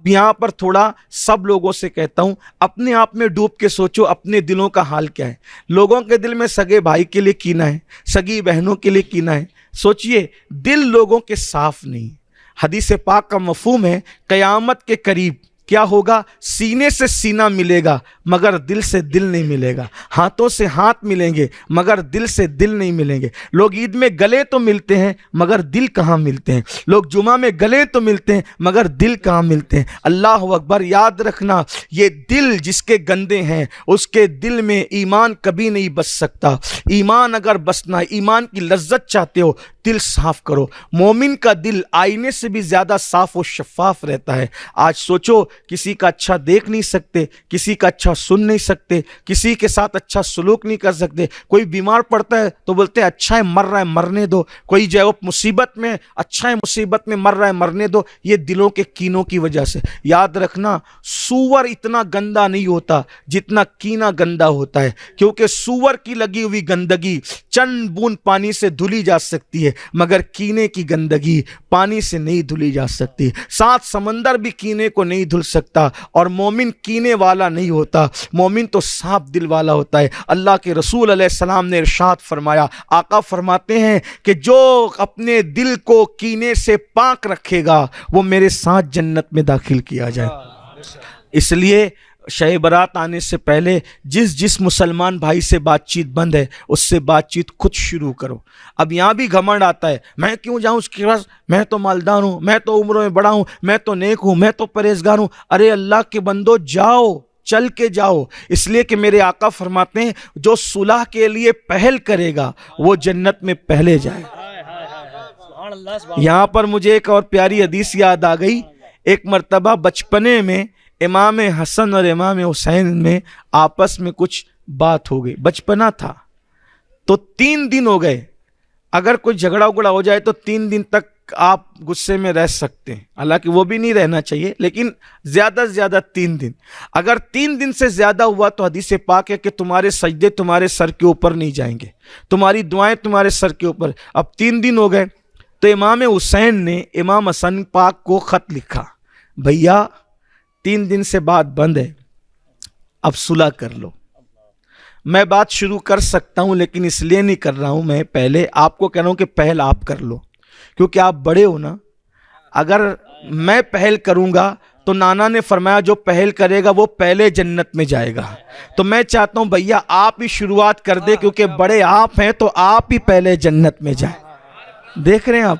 اب یہاں پر تھوڑا سب لوگوں سے کہتا ہوں، اپنے آپ میں ڈوب کے سوچو اپنے دلوں کا حال کیا ہے۔ لوگوں کے دل میں سگے بھائی کے لیے کینہ ہے، سگی بہنوں کے لیے کینہ ہے۔ سوچئے دل لوگوں کے صاف نہیں۔ حدیث پاک کا مفہوم ہے قیامت کے قریب کیا ہوگا؟ سینے سے سینہ ملے گا مگر دل سے دل نہیں ملے گا، ہاتھوں سے ہاتھ ملیں گے مگر دل سے دل نہیں ملیں گے۔ لوگ عید میں گلے تو ملتے ہیں مگر دل کہاں ملتے ہیں، لوگ جمعہ میں گلے تو ملتے ہیں مگر دل کہاں ملتے ہیں۔ اللہ اکبر، یاد رکھنا یہ دل جس کے گندے ہیں اس کے دل میں ایمان کبھی نہیں بس سکتا۔ ایمان اگر بسنا، ایمان کی لذت چاہتے ہو، دل صاف کرو۔ مومن کا دل آئینے سے بھی زیادہ صاف و شفاف رہتا ہے۔ آج سوچو کسی کا اچھا دیکھ نہیں سکتے، کسی کا اچھا سن نہیں سکتے، کسی کے ساتھ اچھا سلوک نہیں کر سکتے۔ کوئی بیمار پڑتا ہے تو بولتے ہیں اچھا ہے مر رہا ہے مرنے دو، کوئی جو ہے وہ مصیبت میں اچھا ہے مصیبت میں مر رہا ہے مرنے دو۔ یہ دلوں کے کینوں کی وجہ سے۔ یاد رکھنا سور اتنا گندا نہیں ہوتا جتنا کینہ گندا ہوتا ہے، کیونکہ سور کی لگی ہوئی گندگی چند بوند پانی سے دھلی جا سکتی ہے مگر کینے کی گندگی پانی سے نہیں دھلی جا سکتی۔ سات سمندر بھی کینے کو نہیں دھل سکتا، اور مومن کینے والا نہیں ہوتا، مومن تو صاف دل والا ہوتا ہے۔ اللہ کے رسول علیہ السلام نے ارشاد فرمایا، آقا فرماتے ہیں کہ جو اپنے دل کو کینے سے پاک رکھے گا وہ میرے ساتھ جنت میں داخل کیا جائے۔ اس لیے شہ برات آنے سے پہلے جس مسلمان بھائی سے بات چیت بند ہے اس سے بات چیت خود شروع کرو۔ اب یہاں بھی گھمنڈ آتا ہے، میں کیوں جاؤں اس کے پاس، میں تو مالدار ہوں، میں تو عمروں میں بڑا ہوں، میں تو نیک ہوں، میں تو پرہیزگار ہوں۔ ارے اللہ کے بندو جاؤ، چل کے جاؤ، اس لیے کہ میرے آقا فرماتے ہیں جو صلح کے لیے پہل کرے گا وہ جنت میں پہلے جائے۔ یہاں پر مجھے ایک اور پیاری حدیث یاد آ گئی۔ ایک مرتبہ بچپنے میں امام حسن اور امام حسین میں آپس میں کچھ بات ہو گئی، بچپنا تھا تو 3 دن ہو گئے۔ اگر کوئی جھگڑا اگڑا ہو جائے تو 3 دن تک آپ غصے میں رہ سکتے ہیں، حالانکہ وہ بھی نہیں رہنا چاہیے، لیکن زیادہ سے زیادہ 3 دن۔ اگر 3 دن سے زیادہ ہوا تو حدیث پاک ہے کہ تمہارے سجدے تمہارے سر کے اوپر نہیں جائیں گے، تمہاری دعائیں تمہارے سر کے اوپر۔ اب 3 دن ہو گئے تو امام حسین نے امام حسن پاک کو خط لکھا، بھیا 3 دن سے بات بند ہے، اب صلح کر لو۔ میں بات شروع کر سکتا ہوں لیکن اس لیے نہیں کر رہا ہوں، میں پہلے آپ کو کہہ رہا ہوں کہ پہل آپ کر لو، کیونکہ آپ بڑے ہو نا۔ اگر میں پہل کروں گا تو نانا نے فرمایا جو پہل کرے گا وہ پہلے جنت میں جائے گا، تو میں چاہتا ہوں بھیا آپ ہی شروعات کر دے، کیونکہ بڑے آپ ہیں تو آپ ہی پہلے جنت میں جائیں۔ دیکھ رہے ہیں آپ،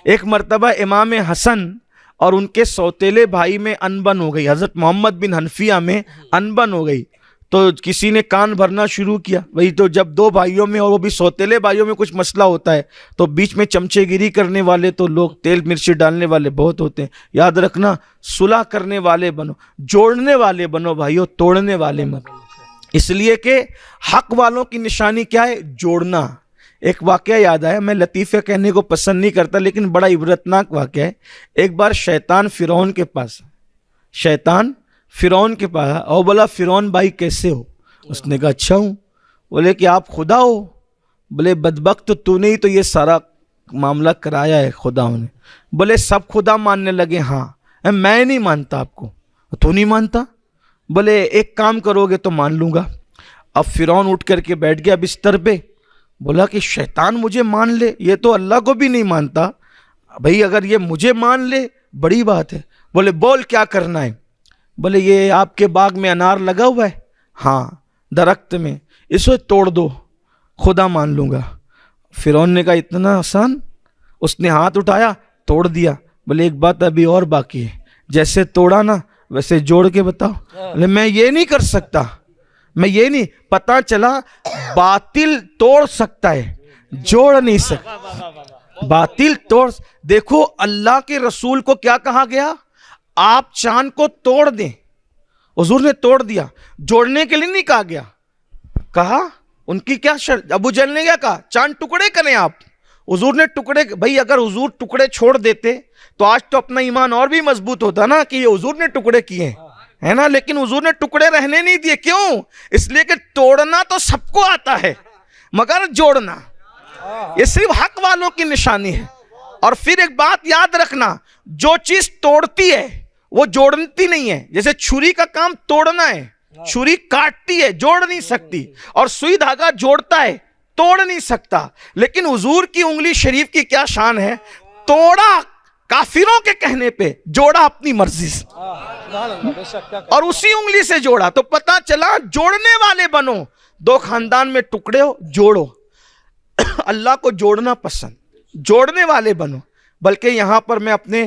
ایک مرتبہ امام حسن اور ان کے سوتیلے بھائی میں انبن ہو گئی، حضرت محمد بن حنفیہ میں انبن ہو گئی، تو کسی نے کان بھرنا شروع کیا۔ وہی تو جب 2 بھائیوں میں اور وہ بھی سوتیلے بھائیوں میں کچھ مسئلہ ہوتا ہے تو بیچ میں چمچے گیری کرنے والے تو لوگ تیل مرچی ڈالنے والے بہت ہوتے ہیں۔ یاد رکھنا صلح کرنے والے بنو، جوڑنے والے بنو بھائیو، توڑنے والے مت۔ اس لیے کہ حق والوں کی نشانی کیا ہے؟ جوڑنا۔ ایک واقعہ یاد آیا، میں لطیفہ کہنے کو پسند نہیں کرتا لیکن بڑا عبرتناک واقعہ ہے۔ ایک بار شیطان فرعون کے پاس او بولا فرعون بھائی کیسے ہو؟ اس نے کہا اچھا ہوں۔ بولے کہ آپ خدا ہو؟ بولے بدبخت تو نے ہی تو یہ سارا معاملہ کرایا ہے خدا نے۔ بولے سب خدا ماننے لگے، ہاں میں نہیں مانتا آپ کو۔ تو نہیں مانتا؟ بولے ایک کام کرو گے تو مان لوں گا۔ اب فرعون اٹھ کر کے بیٹھ گیا بستر پہ، بولا کہ شیطان مجھے مان لے، یہ تو اللہ کو بھی نہیں مانتا بھئی، اگر یہ مجھے مان لے بڑی بات ہے۔ بولے بول کیا کرنا ہے؟ بولے یہ آپ کے باغ میں انار لگا ہوا ہے، ہاں درخت میں، اسے توڑ دو خدا مان لوں گا۔ فرعون نے کہا اتنا آسان؟ اس نے ہاتھ اٹھایا توڑ دیا۔ بولے ایک بات ابھی اور باقی ہے، جیسے توڑا نا ویسے جوڑ کے بتاؤ۔ بولے میں یہ نہیں کر سکتا، میں یہ نہیں، پتا چلا باطل توڑ سکتا ہے جوڑ نہیں سکتا، باطل توڑ۔ دیکھو اللہ کے رسول کو کیا کہا گیا؟ آپ چاند کو توڑ دیں، حضور نے توڑ دیا، جوڑنے کے لیے نہیں کہا گیا۔ کہا ان کی کیا شرط؟ ابو جہل نے کیا کہا؟ چاند ٹکڑے کریں آپ، حضور نے ٹکڑے۔ بھائی اگر حضور ٹکڑے چھوڑ دیتے تو آج تو اپنا ایمان اور بھی مضبوط ہوتا نا کہ یہ حضور نے ٹکڑے کیے ہیں، ہے نا، لیکن حضور نے ٹکڑے رہنے نہیں دیے۔ کیوں؟ اس لیے کہ توڑنا تو سب کو آتا ہے مگر جوڑنا یہ صرف حق والوں کی نشانی ہے۔ اور پھر ایک بات یاد رکھنا، جو چیز توڑتی ہے وہ جوڑتی نہیں ہے. جیسے چھری کا کام توڑنا ہے, چھری کاٹتی ہے, جوڑ نہیں سکتی, اور سوئی دھاگا جوڑتا ہے, توڑ نہیں سکتا. لیکن حضور کی انگلی شریف کی کیا شان ہے, توڑا کافروں کے کہنے پہ, جوڑا اپنی مرضی سے, اور اسی انگلی سے جوڑا. تو پتا چلا جوڑنے والے بنو. دو خاندان میں ٹکڑے ہو, جوڑو. اللہ کو جوڑنا پسند, جوڑنے والے بنو. بلکہ یہاں پر میں اپنے